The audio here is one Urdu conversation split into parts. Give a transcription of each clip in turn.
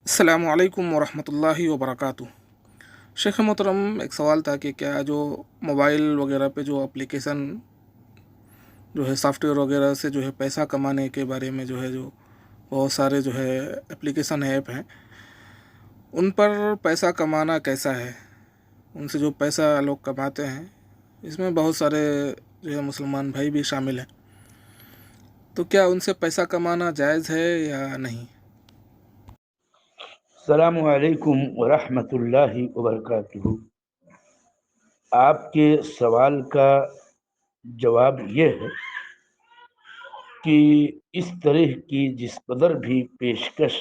السلام علیکم ورحمۃ اللہ وبرکاتہ۔ شیخ محترم، ایک سوال تھا کہ کیا جو موبائل وغیرہ پہ جو اپلیکیشن جو ہے سافٹ ویئر وغیرہ سے جو ہے پیسہ کمانے کے بارے میں جو بہت سارے جو ہے اپلیکیشن ایپ ہیں، ان پر پیسہ کمانا کیسا ہے؟ ان سے جو پیسہ لوگ کماتے ہیں، اس میں بہت سارے جو ہے مسلمان بھائی بھی شامل ہیں، تو کیا ان سے پیسہ کمانا جائز ہے یا نہیں؟ السلام علیکم ورحمۃ اللہ وبرکاتہ۔ آپ کے سوال کا جواب یہ ہے کہ اس طرح کی جس قدر بھی پیشکش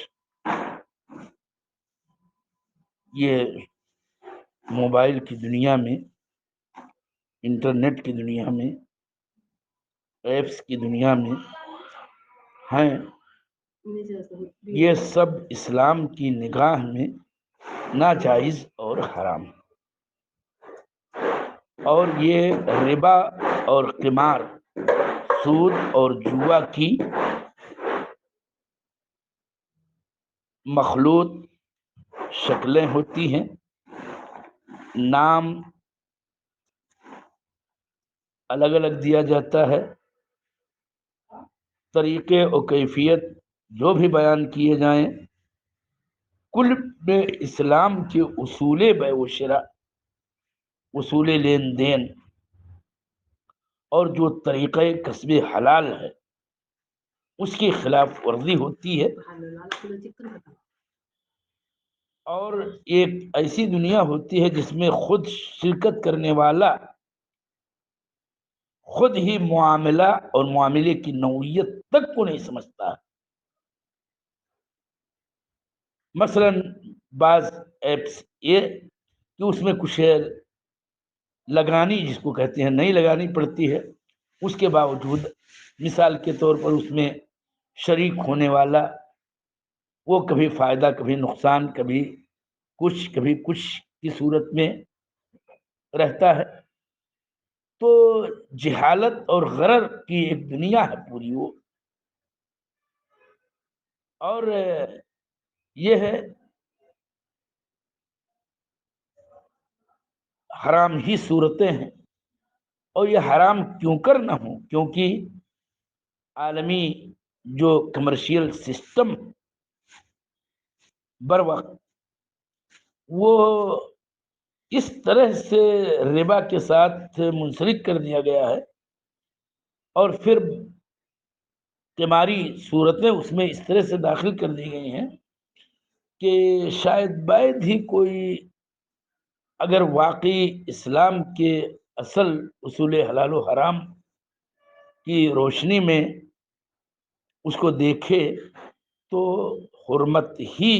یہ موبائل کی دنیا میں، انٹرنیٹ کی دنیا میں، ایپس کی دنیا میں ہیں، یہ سب اسلام کی نگاہ میں ناجائز اور حرام ہے، اور یہ ربا اور قمار، سود اور جوا کی مخلوط شکلیں ہوتی ہیں۔ نام الگ الگ دیا جاتا ہے، طریقے و کیفیت جو بھی بیان کیے جائیں، کل میں اسلام کے اصول بیع و شراء، اصول لین دین اور جو طریقہ کسب حلال ہے اس کی خلاف ورزی ہوتی ہے، اور ایک ایسی دنیا ہوتی ہے جس میں خود شرکت کرنے والا خود ہی معاملہ اور معاملے کی نوعیت تک کو نہیں سمجھتا ہے۔ مثلا بعض ایپس یہ کہ اس میں کچھ لگانی، جس کو کہتے ہیں، نہیں لگانی پڑتی ہے، اس کے باوجود مثال کے طور پر اس میں شریک ہونے والا وہ کبھی فائدہ کبھی نقصان، کبھی کچھ کی صورت میں رہتا ہے۔ تو جہالت اور غرر کی ایک دنیا ہے پوری وہ، اور یہ ہے حرام ہی صورتیں ہیں، اور یہ حرام کیوں کر نہ ہوں؟ کیونکہ عالمی جو کمرشیل سسٹم بر وقت وہ اس طرح سے ربا کے ساتھ منسلک کر دیا گیا ہے، اور پھر قماری صورتیں اس میں اس طرح سے داخل کر دی گئی ہیں کہ شاید بعد ہی کوئی اگر واقعی اسلام کے اصل اصول حلال و حرام کی روشنی میں اس کو دیکھے تو حرمت ہی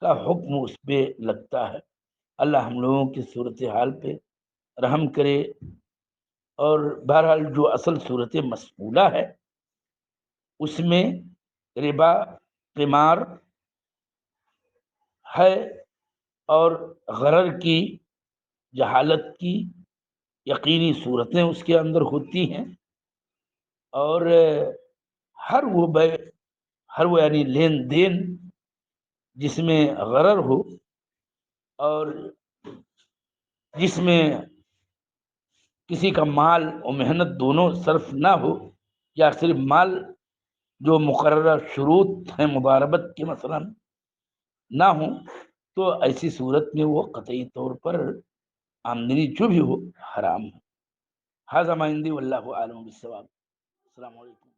کا حکم اس پہ لگتا ہے۔ اللہ ہم لوگوں کی صورتحال پہ رحم کرے، اور بہرحال جو اصل صورت مسئولہ ہے اس میں ربا، قمار ہے، اور غرر کی، جہالت کی یقینی صورتیں اس کے اندر ہوتی ہیں، اور ہر وہ یعنی لین دین جس میں غرر ہو اور جس میں کسی کا مال اور محنت دونوں صرف نہ ہو، یا صرف مال جو مقررہ شروط ہیں مضاربت کے مثلا نہ ہوں، تو ایسی صورت میں وہ قطعی طور پر آمدنی جو بھی ہو حرام ہے۔ ھذا ما عندی واللہ اعلم بالصواب۔ السلام علیکم۔